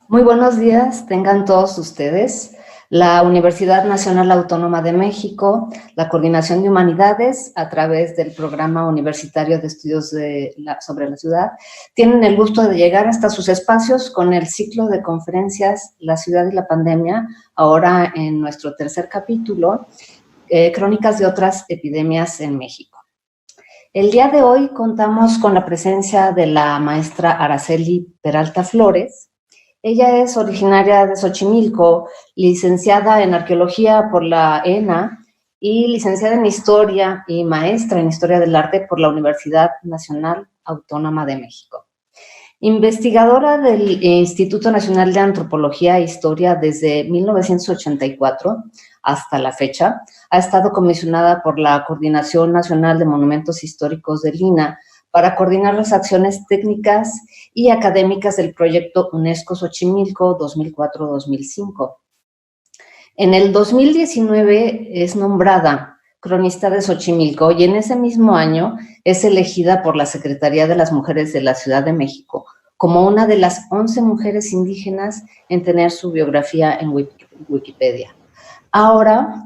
Muy buenos días, tengan todos ustedes. La Universidad Nacional Autónoma de México, la Coordinación de Humanidades, a través del Programa Universitario de Estudios sobre la Ciudad, tienen el gusto de llegar hasta sus espacios con el ciclo de conferencias La Ciudad y la Pandemia, ahora en nuestro tercer capítulo, Crónicas de otras epidemias en México. El día de hoy contamos con la presencia de la maestra Araceli Peralta Flores. Ella es originaria de Xochimilco, licenciada en Arqueología por la ENA y licenciada en Historia y maestra en Historia del Arte por la Universidad Nacional Autónoma de México. Investigadora del Instituto Nacional de Antropología e Historia desde 1984 hasta la fecha, ha estado comisionada por la Coordinación Nacional de Monumentos Históricos del INAH para coordinar las acciones técnicas y académicas del proyecto UNESCO Xochimilco 2004-2005. En el 2019 es nombrada cronista de Xochimilco y en ese mismo año es elegida por la Secretaría de las Mujeres de la Ciudad de México como una de las 11 mujeres indígenas en tener su biografía en Wikipedia. Ahora,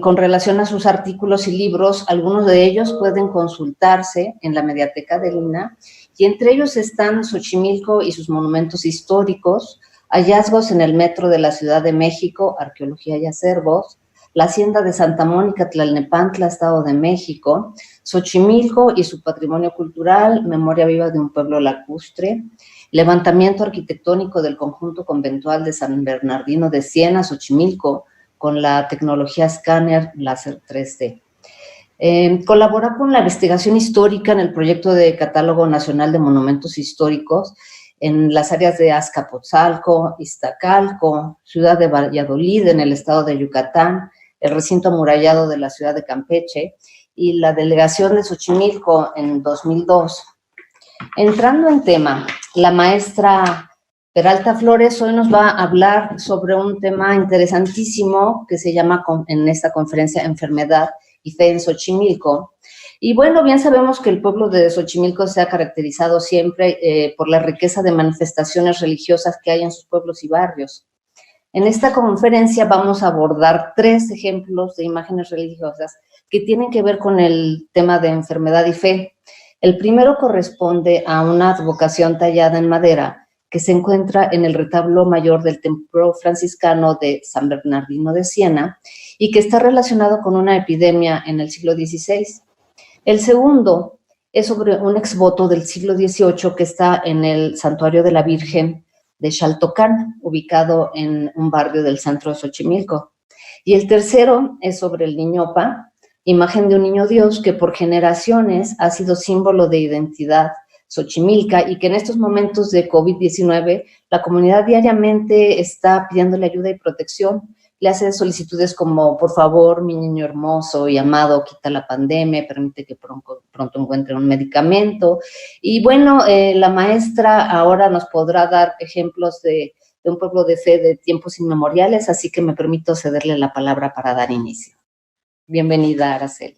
con relación a sus artículos y libros, algunos de ellos pueden consultarse en la mediateca del INAH, y entre ellos están Xochimilco y sus monumentos históricos, hallazgos en el metro de la Ciudad de México, arqueología y acervos, la hacienda de Santa Mónica, Tlalnepantla, Estado de México, Xochimilco y su patrimonio cultural, memoria viva de un pueblo lacustre, levantamiento arquitectónico del conjunto conventual de San Bernardino de Siena, Xochimilco, con la tecnología escáner láser 3D. Colabora con la investigación histórica en el proyecto de Catálogo Nacional de Monumentos Históricos en las áreas de Azcapotzalco, Iztacalco, Ciudad de Valladolid, en el estado de Yucatán, el recinto amurallado de la ciudad de Campeche y la delegación de Xochimilco en 2002. Entrando en tema, la maestra Peralta Flores hoy nos va a hablar sobre un tema interesantísimo que se llama en esta conferencia Enfermedad y Fe en Xochimilco. Y bueno, bien sabemos que el pueblo de Xochimilco se ha caracterizado siempre por la riqueza de manifestaciones religiosas que hay en sus pueblos y barrios. En esta conferencia vamos a abordar 3 ejemplos de imágenes religiosas que tienen que ver con el tema de enfermedad y fe. El primero corresponde a una advocación tallada en madera que se encuentra en el retablo mayor del templo franciscano de San Bernardino de Siena y que está relacionado con una epidemia en el siglo XVI. El segundo es sobre un exvoto del siglo XVIII que está en el Santuario de la Virgen de Xaltocán, ubicado en un barrio del centro de Xochimilco. Y el tercero es sobre el Niñopa, imagen de un niño Dios que por generaciones ha sido símbolo de identidad xochimilca y que en estos momentos de COVID-19 la comunidad diariamente está pidiéndole ayuda y protección. Le hace solicitudes como, por favor, mi niño hermoso y amado, quita la pandemia, permite que pronto encuentre un medicamento. Y bueno, la maestra ahora nos podrá dar ejemplos de un pueblo de fe de tiempos inmemoriales, así que me permito cederle la palabra para dar inicio. Bienvenida, Araceli.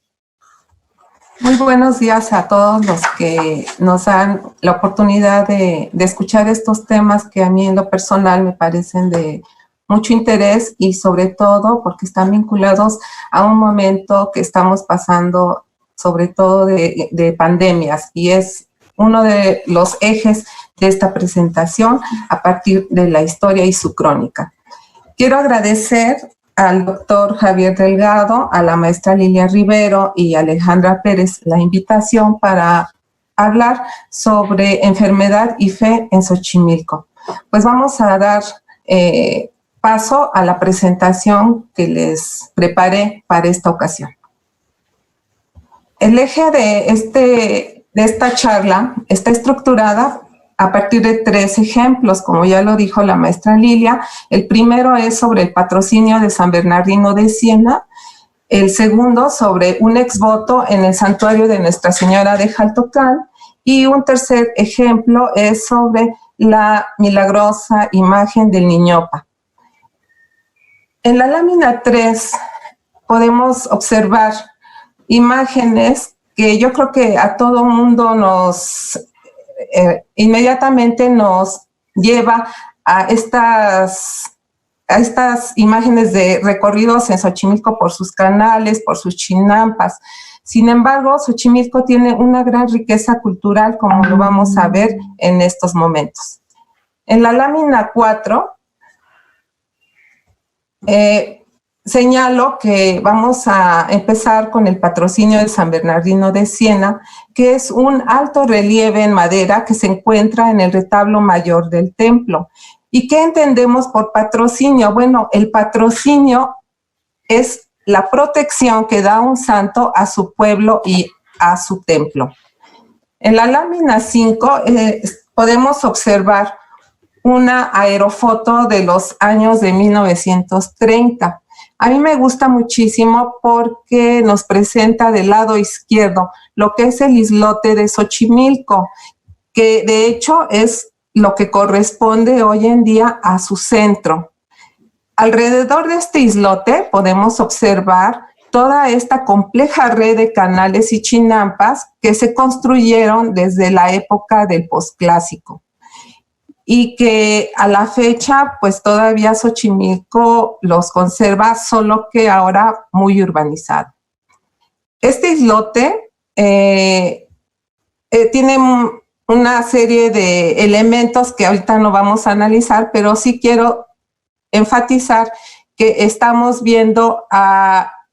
Muy buenos días a todos los que nos dan la oportunidad de escuchar estos temas que a mí en lo personal me parecen de mucho interés y sobre todo porque están vinculados a un momento que estamos pasando sobre todo de pandemias y es uno de los ejes de esta presentación a partir de la historia y su crónica. Quiero agradecer al doctor Javier Delgado, a la maestra Lilia Rivero y a Alejandra Pérez la invitación para hablar sobre enfermedad y fe en Xochimilco. Pues vamos a dar paso a la presentación que les preparé para esta ocasión. El eje de esta charla está estructurada a partir de 3 ejemplos, como ya lo dijo la maestra Lilia. El primero es sobre el patrocinio de San Bernardino de Siena, el segundo sobre un exvoto en el santuario de Nuestra Señora de Xaltocán, y un tercer ejemplo es sobre la milagrosa imagen del Niñopa. En la lámina 3 podemos observar imágenes que yo creo que a todo mundo inmediatamente nos lleva a estas imágenes de recorridos en Xochimilco por sus canales, por sus chinampas. Sin embargo, Xochimilco tiene una gran riqueza cultural, como lo vamos a ver en estos momentos. En la lámina 4, señalo que vamos a empezar con el patrocinio de San Bernardino de Siena, que es un alto relieve en madera que se encuentra en el retablo mayor del templo. ¿Y qué entendemos por patrocinio? Bueno, el patrocinio es la protección que da un santo a su pueblo y a su templo. En la lámina 5 podemos observar una aerofoto de los años de 1930. A mí me gusta muchísimo porque nos presenta del lado izquierdo lo que es el islote de Xochimilco, que de hecho es lo que corresponde hoy en día a su centro. Alrededor de este islote podemos observar toda esta compleja red de canales y chinampas que se construyeron desde la época del posclásico y que a la fecha pues todavía Xochimilco los conserva, solo que ahora muy urbanizado. Este islote tiene una serie de elementos que ahorita no vamos a analizar, pero sí quiero enfatizar que estamos viendo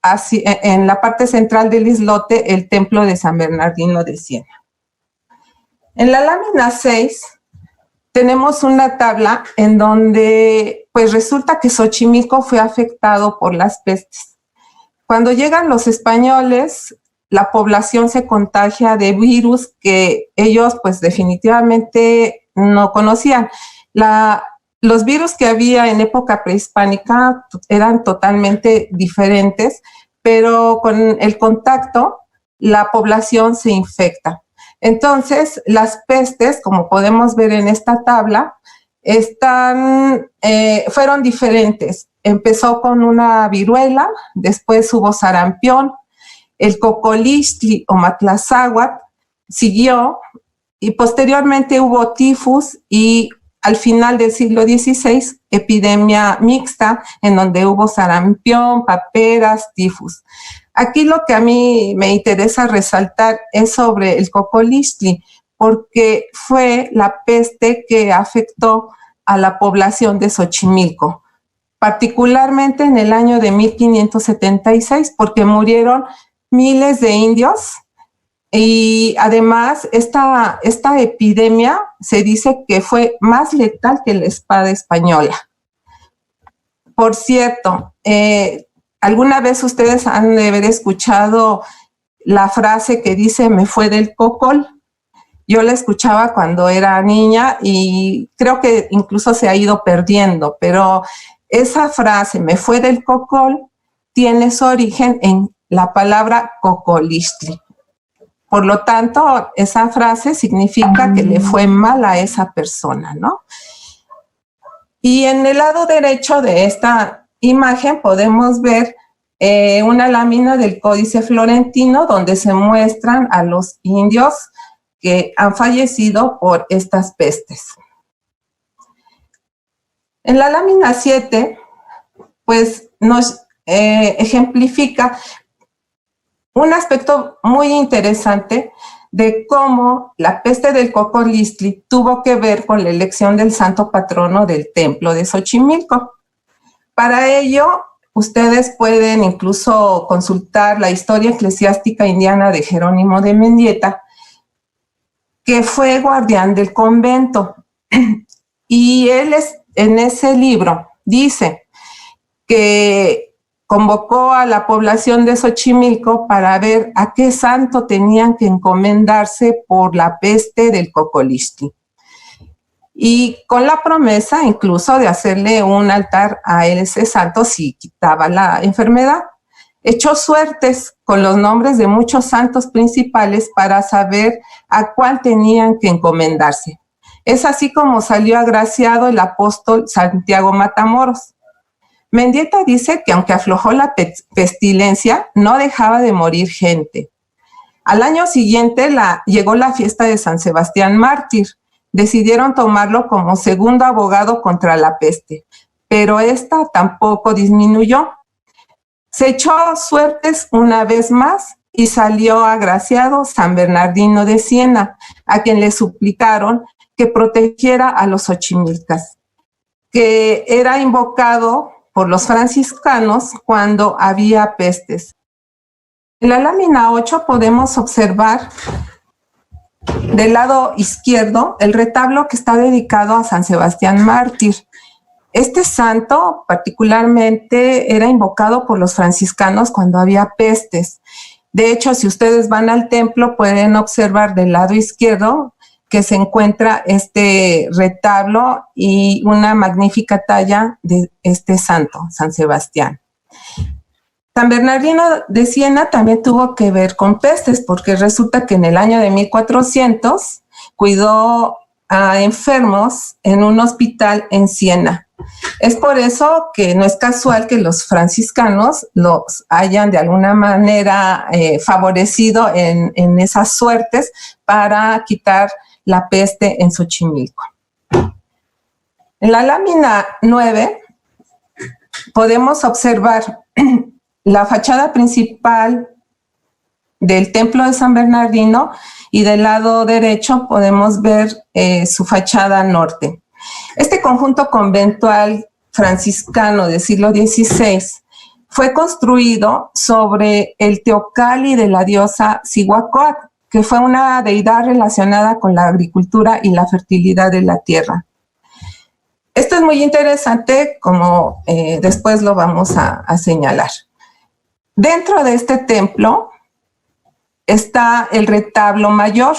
en la parte central del islote el templo de San Bernardino de Siena. En la lámina 6 tenemos una tabla en donde pues resulta que Xochimilco fue afectado por las pestes. Cuando llegan los españoles, la población se contagia de virus que ellos pues definitivamente no conocían. Los virus que había en época prehispánica eran totalmente diferentes, pero con el contacto la población se infecta. Entonces, las pestes, como podemos ver en esta tabla, fueron diferentes. Empezó con una viruela, después hubo sarampión, el cocolistli o matlazáhuatl siguió, y posteriormente hubo tifus, y al final del siglo XVI, epidemia mixta, en donde hubo sarampión, paperas, tifus. Aquí lo que a mí me interesa resaltar es sobre el cocolistli, porque fue la peste que afectó a la población de Xochimilco, particularmente en el año de 1576, porque murieron miles de indios. Y además, esta epidemia se dice que fue más letal que la espada española. Por cierto, ¿alguna vez ustedes han de haber escuchado la frase que dice "me fue del cocol"? Yo la escuchaba cuando era niña y creo que incluso se ha ido perdiendo, pero esa frase "me fue del cocol" tiene su origen en la palabra cocolistli. Por lo tanto, esa frase significa que le fue mal a esa persona, ¿no? Y en el lado derecho de esta imagen podemos ver una lámina del Códice Florentino donde se muestran a los indios que han fallecido por estas pestes. En la lámina 7, pues nos ejemplifica un aspecto muy interesante de cómo la peste del cocolistli tuvo que ver con la elección del santo patrono del templo de Xochimilco. Para ello, ustedes pueden incluso consultar la historia eclesiástica indiana de Jerónimo de Mendieta, que fue guardián del convento. Y él en ese libro dice que convocó a la población de Xochimilco para ver a qué santo tenían que encomendarse por la peste del cocolistli. Y con la promesa incluso de hacerle un altar a ese santo si quitaba la enfermedad. Echó suertes con los nombres de muchos santos principales para saber a cuál tenían que encomendarse. Es así como salió agraciado el apóstol Santiago Matamoros. Mendieta dice que aunque aflojó la pestilencia, no dejaba de morir gente. Al año siguiente llegó la fiesta de San Sebastián Mártir, decidieron tomarlo como segundo abogado contra la peste, pero esta tampoco disminuyó. Se echó suertes una vez más y salió agraciado San Bernardino de Siena, a quien le suplicaron que protegiera a los xochimilcas, que era invocado por los franciscanos cuando había pestes. En la lámina 8 podemos observar del lado izquierdo el retablo que está dedicado a San Sebastián Mártir. Este santo particularmente era invocado por los franciscanos cuando había pestes. De hecho, si ustedes van al templo, pueden observar del lado izquierdo que se encuentra este retablo y una magnífica talla de este santo, San Sebastián. San Bernardino de Siena también tuvo que ver con pestes, porque resulta que en el año de 1400 cuidó a enfermos en un hospital en Siena. Es por eso que no es casual que los franciscanos los hayan de alguna manera favorecido en esas suertes para quitar la peste en Xochimilco. En la lámina 9 podemos observar la fachada principal del templo de San Bernardino y del lado derecho podemos ver su fachada norte. Este conjunto conventual franciscano del siglo XVI fue construido sobre el teocalli de la diosa Cihuacóatl, que fue una deidad relacionada con la agricultura y la fertilidad de la tierra. Esto es muy interesante, como después lo vamos a señalar. Dentro de este templo está el retablo mayor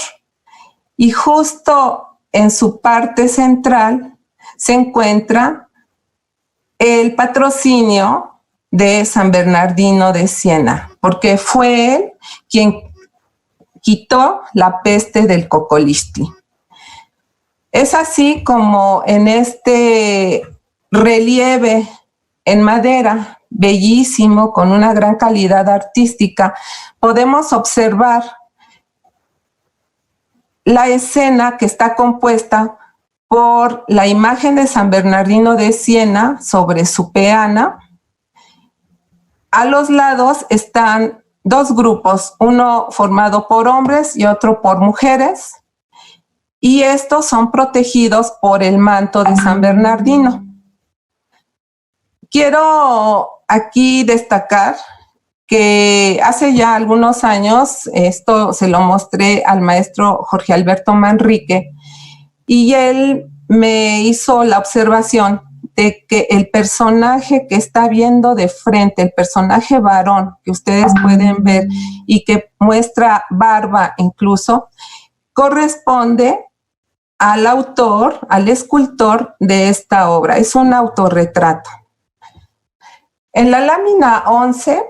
y justo en su parte central se encuentra el patrocinio de San Bernardino de Siena, porque fue él quien quitó la peste del Cocolixtli. Es así como en este relieve en madera, bellísimo, con una gran calidad artística, podemos observar la escena que está compuesta por la imagen de San Bernardino de Siena sobre su peana. A los lados están dos grupos, uno formado por hombres y otro por mujeres, y estos son protegidos por el manto de San Bernardino. Quiero aquí destacar que hace ya algunos años, esto se lo mostré al maestro Jorge Alberto Manrique, y él me hizo la observación de que el personaje que está viendo de frente, el personaje varón que ustedes pueden ver y que muestra barba incluso, corresponde al autor, al escultor de esta obra. Es un autorretrato. En la lámina 11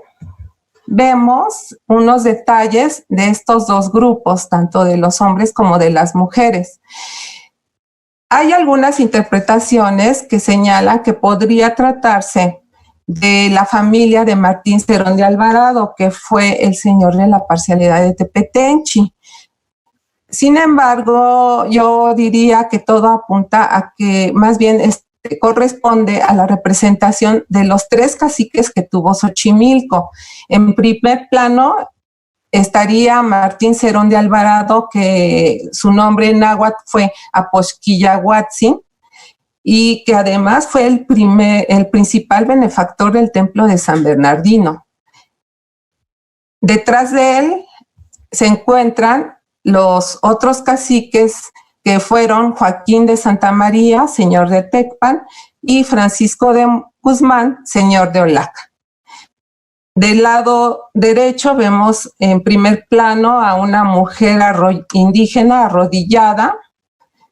vemos unos detalles de estos dos grupos, tanto de los hombres como de las mujeres. Hay algunas interpretaciones que señalan que podría tratarse de la familia de Martín Cerón de Alvarado, que fue el señor de la parcialidad de Tepetenchi. Sin embargo, yo diría que todo apunta a que más bien corresponde a la representación de los tres caciques que tuvo Xochimilco. En primer plano estaría Martín Cerón de Alvarado, que su nombre en náhuatl fue Apoxquillahuatzin, y que además fue el principal benefactor del templo de San Bernardino. Detrás de él se encuentran los otros caciques que fueron Joaquín de Santa María, señor de Tecpan, y Francisco de Guzmán, señor de Olaca. Del lado derecho vemos en primer plano a una mujer indígena arrodillada,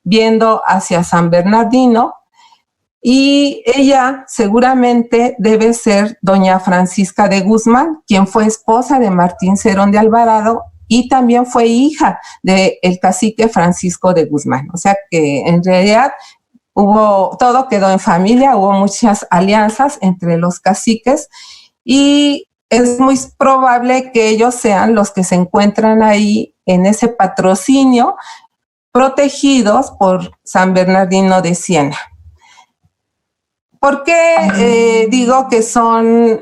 viendo hacia San Bernardino, y ella seguramente debe ser doña Francisca de Guzmán, quien fue esposa de Martín Cerón de Alvarado y también fue hija del cacique Francisco de Guzmán. O sea que en realidad todo quedó en familia, hubo muchas alianzas entre los caciques y es muy probable que ellos sean los que se encuentran ahí en ese patrocinio protegidos por San Bernardino de Siena. ¿Por qué digo que son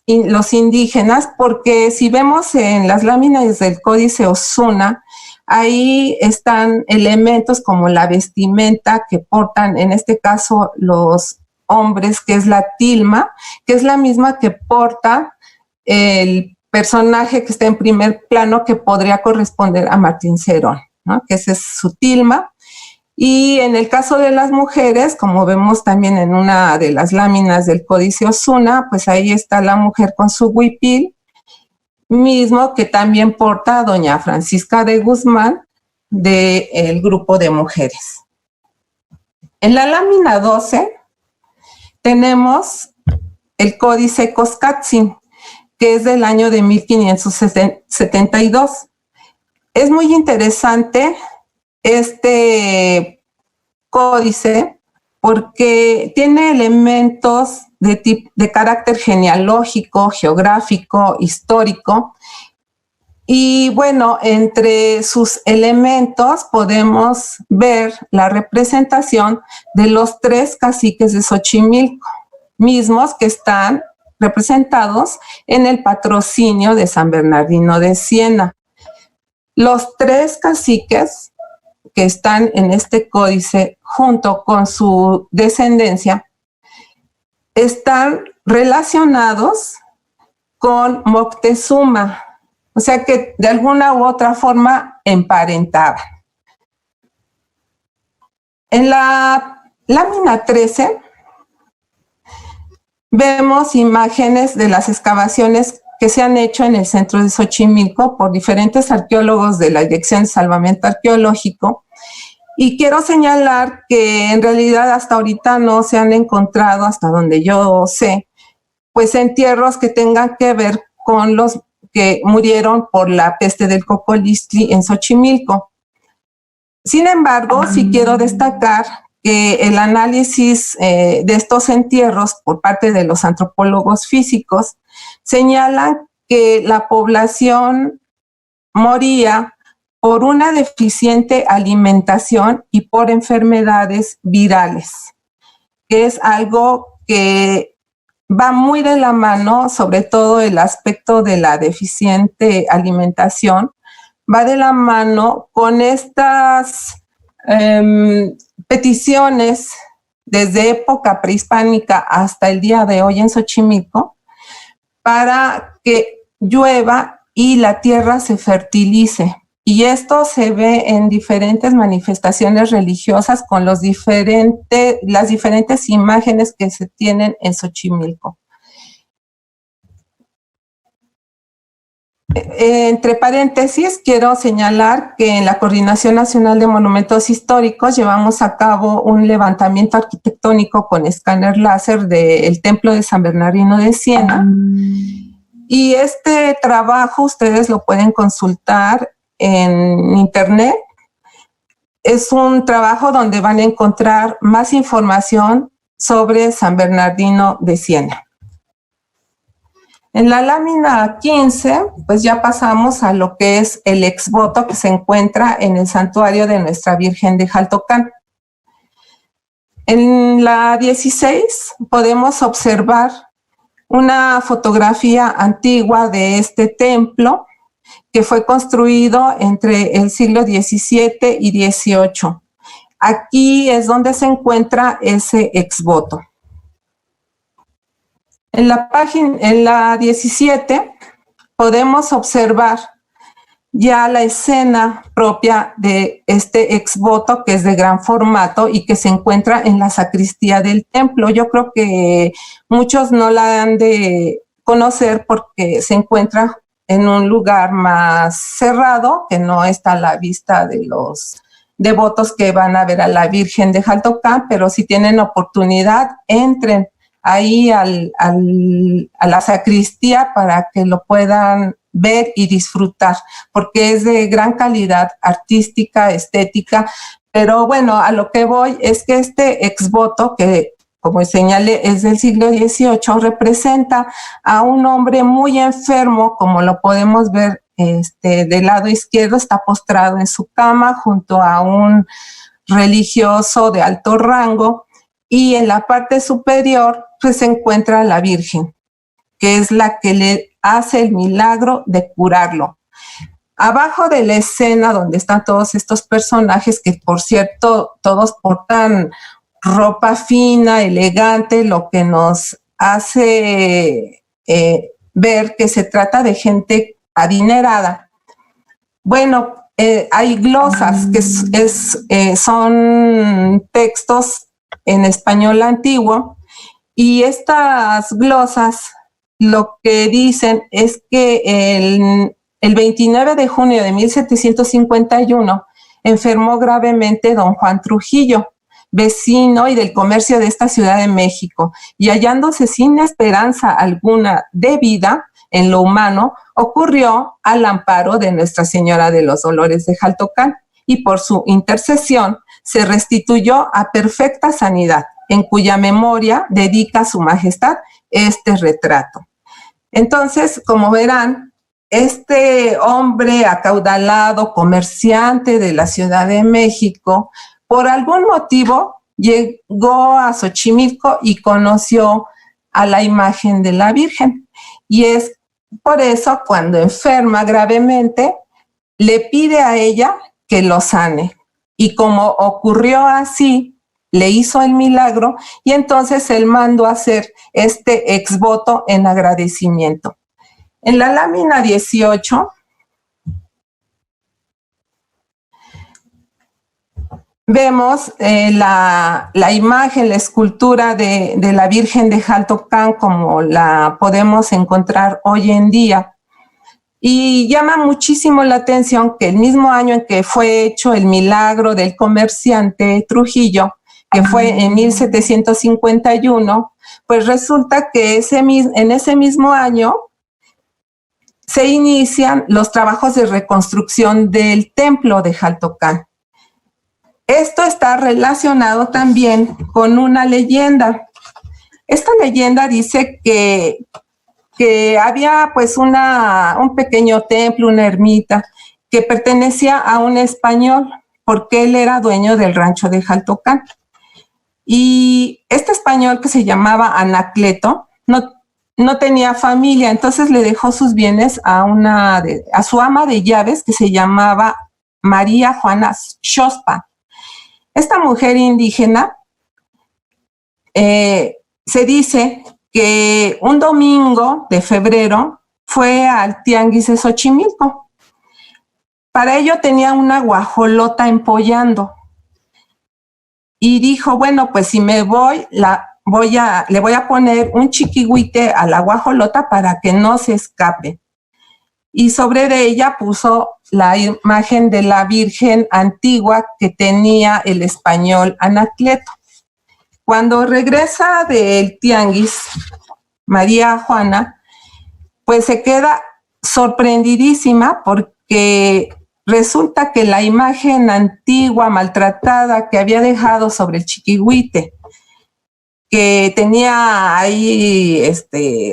los indígenas? Porque si vemos en las láminas del Códice Osuna, ahí están elementos como la vestimenta que portan, en este caso, los hombres, que es la tilma, que es la misma que porta el personaje que está en primer plano, que podría corresponder a Martín Cerón, ¿no? Que esa es su tilma. Y en el caso de las mujeres, como vemos también en una de las láminas del Códice Osuna, pues ahí está la mujer con su huipil, mismo que también porta doña Francisca de Guzmán del grupo de mujeres. En la lámina 12 tenemos el Códice Coscatzin, que es del año de 1572. Es muy interesante este códice porque tiene elementos de carácter genealógico, geográfico, histórico. Y bueno, entre sus elementos podemos ver la representación de los 3 caciques de Xochimilco, mismos que están representados en el patrocinio de San Bernardino de Siena. Los 3 caciques que están en este códice, junto con su descendencia, están relacionados con Moctezuma, o sea que de alguna u otra forma emparentaban. En la lámina 13 vemos imágenes de las excavaciones que se han hecho en el centro de Xochimilco por diferentes arqueólogos de la Dirección de Salvamento Arqueológico. Y quiero señalar que en realidad hasta ahorita no se han encontrado, hasta donde yo sé, pues entierros que tengan que ver con los que murieron por la peste del Cocolistli en Xochimilco. Sin embargo, sí quiero destacar que el análisis de estos entierros por parte de los antropólogos físicos señalan que la población moría por una deficiente alimentación y por enfermedades virales, que es algo que va muy de la mano, sobre todo el aspecto de la deficiente alimentación, va de la mano con estas peticiones desde época prehispánica hasta el día de hoy en Xochimilco para que llueva y la tierra se fertilice. Y esto se ve en diferentes manifestaciones religiosas con las diferentes imágenes que se tienen en Xochimilco. Entre paréntesis, quiero señalar que en la Coordinación Nacional de Monumentos Históricos llevamos a cabo un levantamiento arquitectónico con escáner láser del Templo de San Bernardino de Siena. Y este trabajo ustedes lo pueden consultar en internet. Es un trabajo donde van a encontrar más información sobre San Bernardino de Siena. En la lámina 15, pues ya pasamos a lo que es el exvoto que se encuentra en el santuario de Nuestra Virgen de Jaltocán. En la 16 podemos observar una fotografía antigua de este templo que fue construido entre el siglo XVII y XVIII. Aquí es donde se encuentra ese exvoto. En la 17 podemos observar ya la escena propia de este exvoto, que es de gran formato y que se encuentra en la sacristía del templo. Yo creo que muchos no la han de conocer porque se encuentra en un lugar más cerrado, que no está a la vista de los devotos que van a ver a la Virgen de Jaltocán, pero si tienen oportunidad, entren ahí a la sacristía para que lo puedan ver y disfrutar, porque es de gran calidad artística, estética. Pero bueno, a lo que voy es que este exvoto, que como señalé es del siglo XVIII, representa a un hombre muy enfermo, como lo podemos ver del lado izquierdo está postrado en su cama junto a un religioso de alto rango, y en la parte superior pues se encuentra la Virgen, que es la que le hace el milagro de curarlo. Abajo de la escena donde están todos estos personajes, que por cierto todos portan ropa fina, elegante, lo que nos hace ver que se trata de gente adinerada. Bueno, hay glosas que son textos en español antiguo, y estas glosas lo que dicen es que el 29 de junio de 1751 enfermó gravemente don Juan Trujillo, vecino y del comercio de esta Ciudad de México, y hallándose sin esperanza alguna de vida en lo humano, ocurrió al amparo de Nuestra Señora de los Dolores de Jaltocán, y por su intercesión se restituyó a perfecta sanidad, en cuya memoria dedica Su Majestad este retrato. Entonces, como verán, este hombre acaudalado, comerciante de la Ciudad de México, por algún motivo llegó a Xochimilco y conoció a la imagen de la Virgen. Y es por eso, cuando enferma gravemente, le pide a ella que lo sane. Y como ocurrió así, le hizo el milagro, y entonces él mandó a hacer este exvoto en agradecimiento. En la lámina 18 vemos la imagen, la escultura de la Virgen de Jaltocán como la podemos encontrar hoy en día. Y llama muchísimo la atención que el mismo año en que fue hecho el milagro del comerciante Trujillo, que fue en 1751, pues resulta que en ese mismo año se inician los trabajos de reconstrucción del templo de Jaltocán. Esto está relacionado también con una leyenda. Esta leyenda dice que había pues un pequeño templo, una ermita, que pertenecía a un español, porque él era dueño del rancho de Jaltocán. Y este español, que se llamaba Anacleto, no tenía familia, entonces le dejó sus bienes a su ama de llaves, que se llamaba María Juana Xospa. Esta mujer indígena se dice que un domingo de febrero fue al tianguis de Xochimilco. Para ello tenía una guajolota empollando. Y dijo, bueno, pues si me voy, le voy a poner un chiquihuite a la guajolota para que no se escape. Y sobre de ella puso la imagen de la Virgen antigua que tenía el español Anacleto. Cuando regresa del tianguis, María Juana, pues se queda sorprendidísima, porque resulta que la imagen antigua, maltratada, que había dejado sobre el chiquihuite, que tenía ahí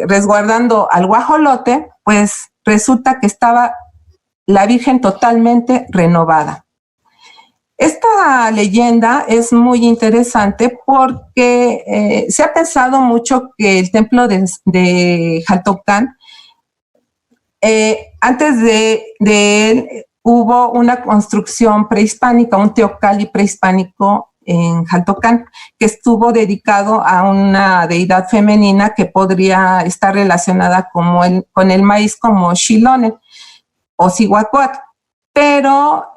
resguardando al guajolote, pues resulta que estaba la Virgen totalmente renovada. Esta leyenda es muy interesante porque se ha pensado mucho que el templo de Jaltocán, antes de él, hubo una construcción prehispánica, un teocalli prehispánico en Jaltocán, que estuvo dedicado a una deidad femenina que podría estar relacionada con el maíz, como Xilonen o Cihuacóatl. Pero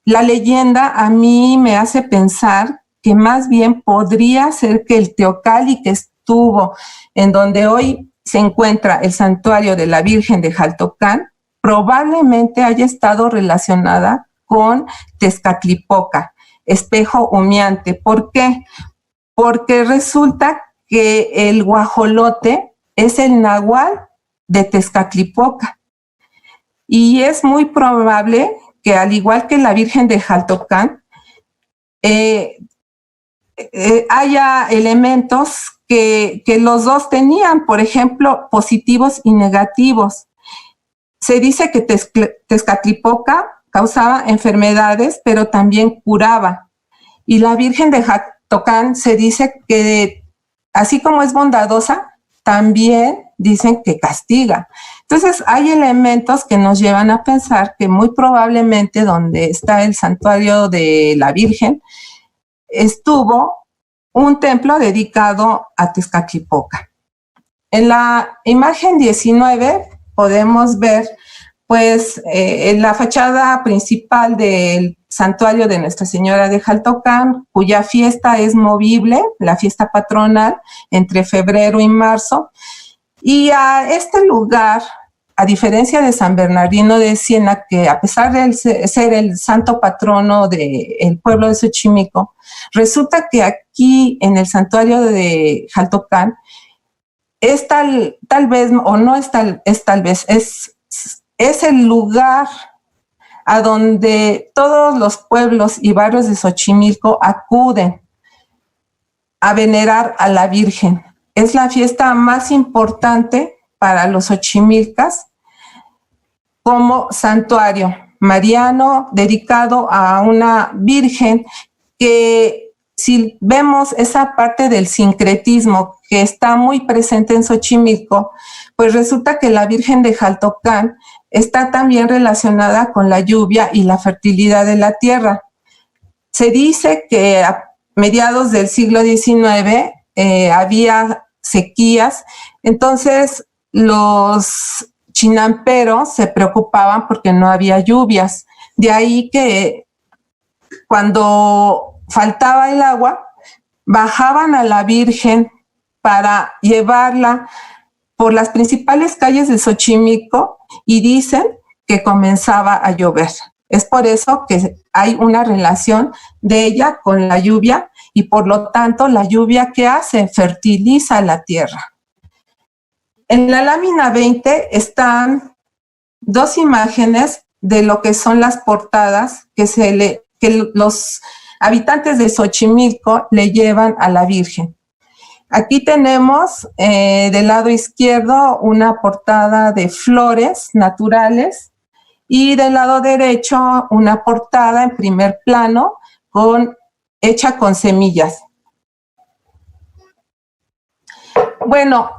la leyenda a mí me hace pensar que más bien podría ser que el teocalli que estuvo en donde hoy se encuentra el santuario de la Virgen de Jaltocán probablemente haya estado relacionada con Tezcatlipoca, espejo humeante. ¿Por qué? Porque resulta que el guajolote es el nahual de Tezcatlipoca, y es muy probable que, al igual que la Virgen de Jaltocán, haya elementos que los dos tenían, por ejemplo, positivos y negativos. se dice que Tezcatlipoca causaba enfermedades, pero también curaba. Y la Virgen de Jaltocán se dice que, así como es bondadosa, también dicen que castiga. Entonces, hay elementos que nos llevan a pensar que muy probablemente donde está el santuario de la Virgen estuvo un templo dedicado a Tezcatlipoca. En la imagen 19 podemos ver pues en la fachada principal del santuario de Nuestra Señora de Jaltocán, cuya fiesta es movible, la fiesta patronal, entre febrero y marzo. Y a este lugar, a diferencia de San Bernardino de Siena, que a pesar de ser el santo patrono del pueblo de Xochimilco, resulta que aquí en el santuario de Jaltocán es tal vez, o no es tal vez, es el lugar a donde todos los pueblos y barrios de Xochimilco acuden a venerar a la Virgen. Es la fiesta más importante para los xochimilcas como santuario mariano dedicado a una Virgen que, si vemos esa parte del sincretismo que está muy presente en Xochimilco, pues resulta que la Virgen de Jaltocán está también relacionada con la lluvia y la fertilidad de la tierra. Se dice que a mediados del siglo XIX había sequías, entonces los chinamperos se preocupaban porque no había lluvias. De ahí que cuando faltaba el agua, bajaban a la Virgen para llevarla por las principales calles de Xochimilco y dicen que comenzaba a llover. Es por eso que hay una relación de ella con la lluvia y por lo tanto la lluvia que hace fertiliza la tierra. En la lámina 20 están dos imágenes de lo que son las portadas que los habitantes de Xochimilco le llevan a la Virgen. Aquí tenemos del lado izquierdo una portada de flores naturales y del lado derecho una portada en primer plano hecha con semillas. Bueno,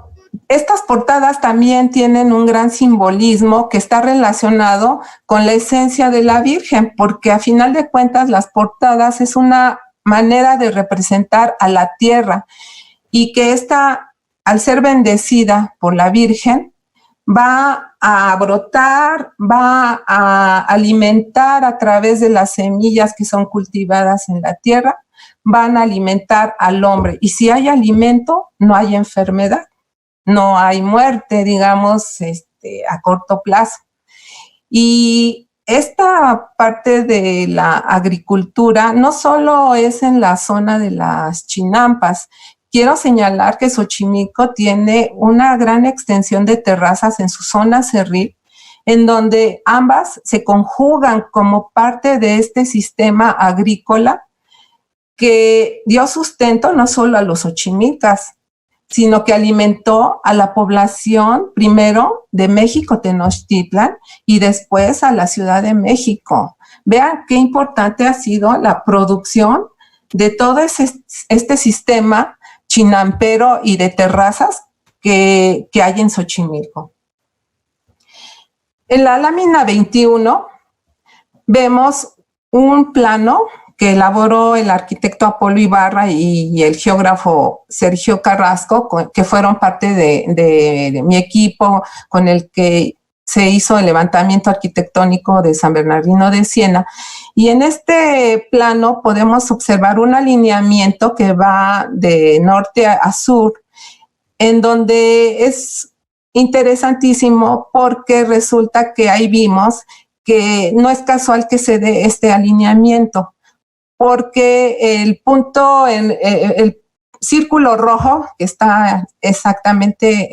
estas portadas también tienen un gran simbolismo que está relacionado con la esencia de la Virgen, porque a final de cuentas las portadas es una manera de representar a la tierra y que esta, al ser bendecida por la Virgen, va a brotar, va a alimentar a través de las semillas que son cultivadas en la tierra, van a alimentar al hombre. Y si hay alimento, no hay enfermedad, no hay muerte, digamos, a corto plazo. Y esta parte de la agricultura no solo es en la zona de las chinampas. Quiero señalar que Xochimilco tiene una gran extensión de terrazas en su zona cerril, en donde ambas se conjugan como parte de este sistema agrícola que dio sustento no solo a los xochimilcas, sino que alimentó a la población primero de México Tenochtitlan y después a la Ciudad de México. Vean qué importante ha sido la producción de todo este sistema chinampero y de terrazas que hay en Xochimilco. En la lámina 21 vemos un plano que elaboró el arquitecto Apolo Ibarra y el geógrafo Sergio Carrasco, que fueron parte de mi equipo con el que se hizo el levantamiento arquitectónico de San Bernardino de Siena. Y en este plano podemos observar un alineamiento que va de norte a sur, en donde es interesantísimo porque resulta que ahí vimos que no es casual que se dé este alineamiento, porque el punto, el círculo rojo, que está exactamente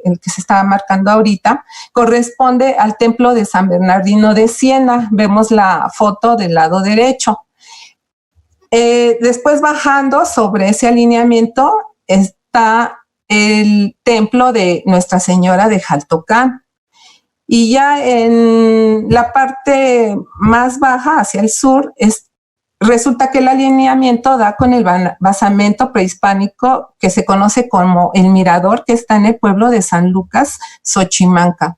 el que se está marcando ahorita, corresponde al templo de San Bernardino de Siena. Vemos la foto del lado derecho. Después, bajando sobre ese alineamiento, está el templo de Nuestra Señora de Jaltocán. Y ya en la parte más baja, hacia el sur, resulta que el alineamiento da con el basamento prehispánico que se conoce como el Mirador, que está en el pueblo de San Lucas, Xochimanca.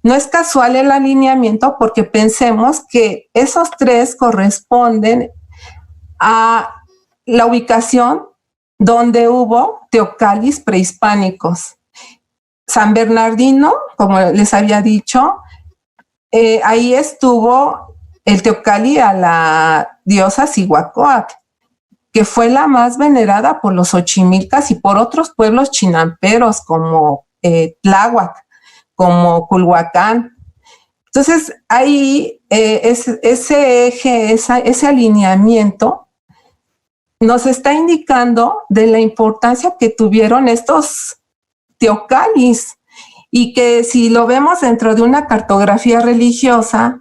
No es casual el alineamiento porque pensemos que esos tres corresponden a la ubicación donde hubo teocalis prehispánicos. San Bernardino, como les había dicho, ahí estuvo el teocalli a la diosa Cihuacóatl, que fue la más venerada por los xochimilcas y por otros pueblos chinamperos como Tláhuac, como Culhuacán. Entonces, ahí ese eje, ese alineamiento nos está indicando de la importancia que tuvieron estos teocalis y que si lo vemos dentro de una cartografía religiosa,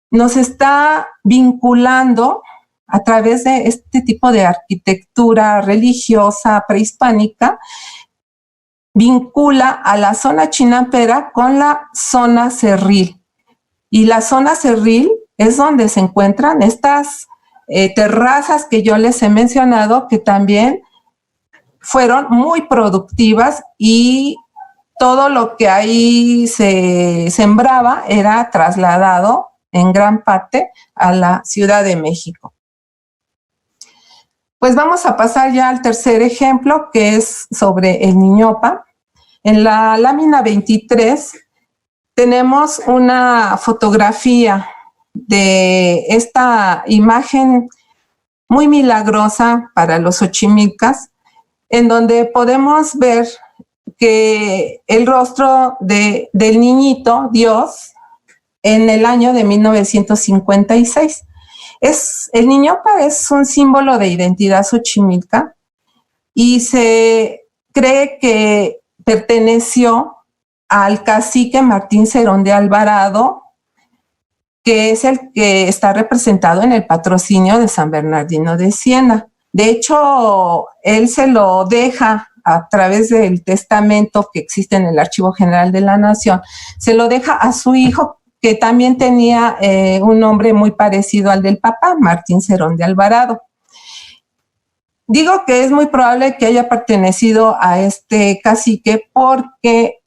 nos está vinculando a través de este tipo de arquitectura religiosa prehispánica, vincula a la zona chinampera con la zona cerril. Y la zona cerril es donde se encuentran estas terrazas que yo les he mencionado, que también fueron muy productivas y todo lo que ahí se sembraba era trasladado en gran parte a la Ciudad de México. Pues vamos a pasar ya al tercer ejemplo, que es sobre el Niñopa. En la lámina 23 tenemos una fotografía de esta imagen muy milagrosa para los xochimilcas, en donde podemos ver que el rostro del niñito Dios en el año de 1956. El Niñopa es un símbolo de identidad xochimilca y se cree que perteneció al cacique Martín Cerón de Alvarado, que es el que está representado en el patrocinio de San Bernardino de Siena. De hecho, él se lo deja a través del testamento que existe en el Archivo General de la Nación, se lo deja a su hijo, que también tenía un nombre muy parecido al del papá, Martín Cerón de Alvarado. Digo que es muy probable que haya pertenecido a este cacique porque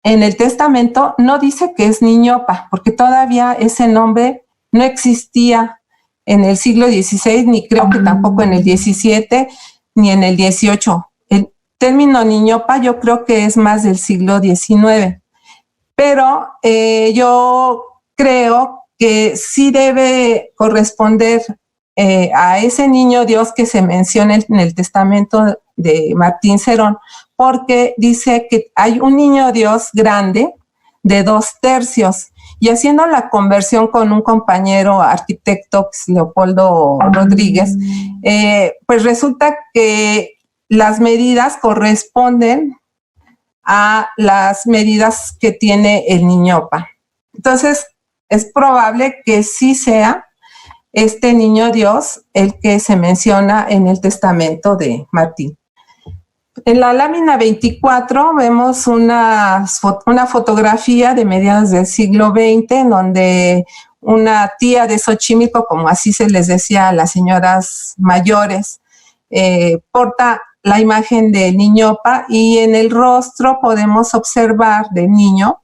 en el testamento no dice que es Niñopa, porque todavía ese nombre no existía en el siglo XVI, ni creo que tampoco en el XVII, ni en el XVIII. El término Niñopa yo creo que es más del siglo XIX. Pero yo creo que sí debe corresponder a ese niño Dios que se menciona en el testamento de Martín Cerón, porque dice que hay un niño Dios grande de 2/3, y haciendo la conversión con un compañero arquitecto, Leopoldo Rodríguez, pues resulta que las medidas corresponden a las medidas que tiene el Niñopa. Entonces, es probable que sí sea este niño Dios el que se menciona en el testamento de Martín. En la lámina 24 vemos una fotografía de mediados del siglo XX en donde una tía de Xochimilco, como así se les decía a las señoras mayores, porta la imagen del Niñopa y en el rostro podemos observar del niño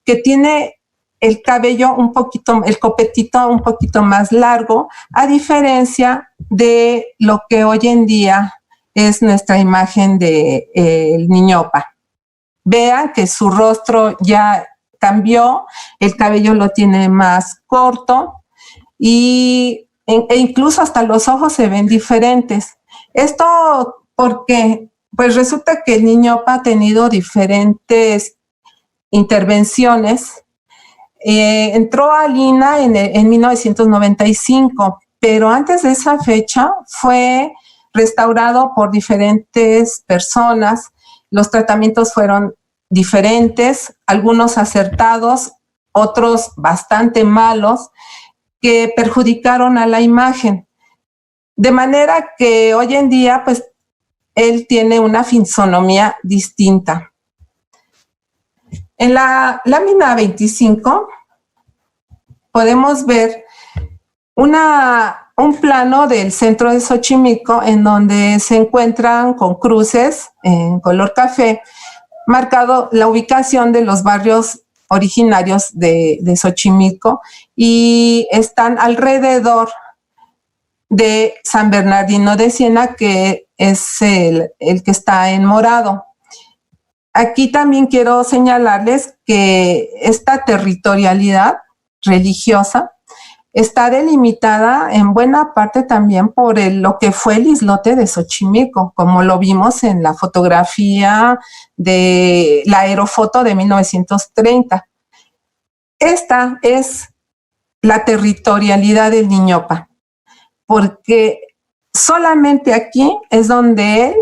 que tiene el cabello un poquito, el copetito un poquito más largo, a diferencia de lo que hoy en día es nuestra imagen de el Niñopa. Vean que su rostro ya cambió, el cabello lo tiene más corto e incluso hasta los ojos se ven diferentes. Esto porque pues resulta que el Niñopa ha tenido diferentes intervenciones. Entró a Lina en 1995, pero antes de esa fecha fue restaurado por diferentes personas. Los tratamientos fueron diferentes, algunos acertados, otros bastante malos, que perjudicaron a la imagen. De manera que hoy en día, pues, él tiene una fisonomía distinta. En la lámina 25 podemos ver un plano del centro de Xochimilco en donde se encuentran con cruces en color café, marcado la ubicación de los barrios originarios de Xochimilco y están alrededor de San Bernardino de Siena, que es el que está en morado. Aquí también quiero señalarles que esta territorialidad religiosa está delimitada en buena parte también por lo que fue el islote de Xochimilco, como lo vimos en la fotografía de la aerofoto de 1930. Esta es la territorialidad del Niñopa, porque solamente aquí es donde él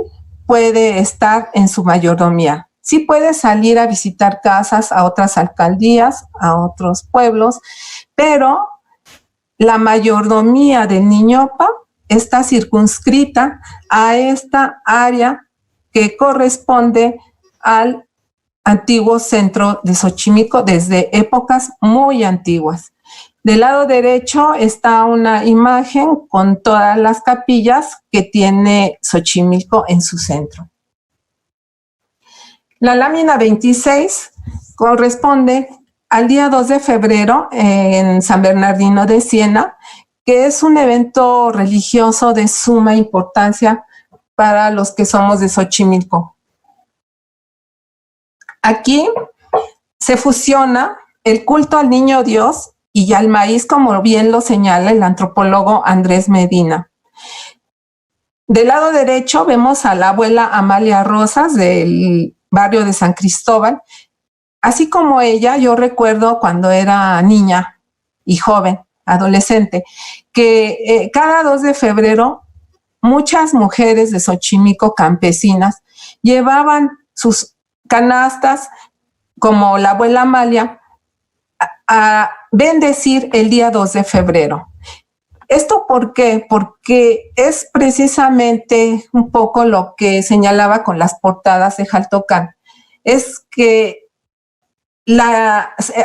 puede estar en su mayordomía. Sí puede salir a visitar casas a otras alcaldías, a otros pueblos, pero la mayordomía del Niñopa está circunscrita a esta área que corresponde al antiguo centro de Xochimilco desde épocas muy antiguas. Del lado derecho está una imagen con todas las capillas que tiene Xochimilco en su centro. La lámina 26 corresponde al día 2 de febrero en San Bernardino de Siena, que es un evento religioso de suma importancia para los que somos de Xochimilco. Aquí se fusiona el culto al niño Dios y al maíz, como bien lo señala el antropólogo Andrés Medina. Del lado derecho vemos a la abuela Amalia Rosas del barrio de San Cristóbal. Así como ella, yo recuerdo cuando era niña y joven, adolescente, que cada 2 de febrero muchas mujeres de Xochimilco, campesinas, llevaban sus canastas, como la abuela Amalia, a bendecir el día 2 de febrero. ¿Esto por qué? Porque es precisamente un poco lo que señalaba con las portadas de Jaltocán. Es que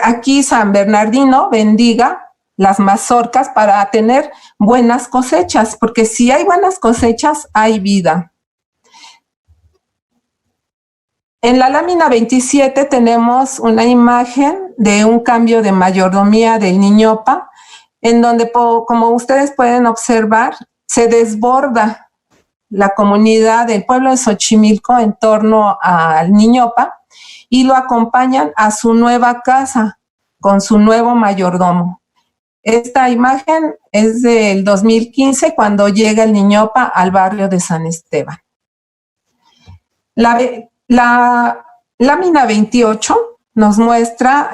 aquí San Bernardino bendiga las mazorcas para tener buenas cosechas, porque si hay buenas cosechas, hay vida. En la lámina 27 tenemos una imagen de un cambio de mayordomía del Niñopa, en donde, como ustedes pueden observar, se desborda la comunidad del pueblo de Xochimilco en torno al Niñopa y lo acompañan a su nueva casa con su nuevo mayordomo. Esta imagen es del 2015, cuando llega el Niñopa al barrio de San Esteban. La lámina 28 nos muestra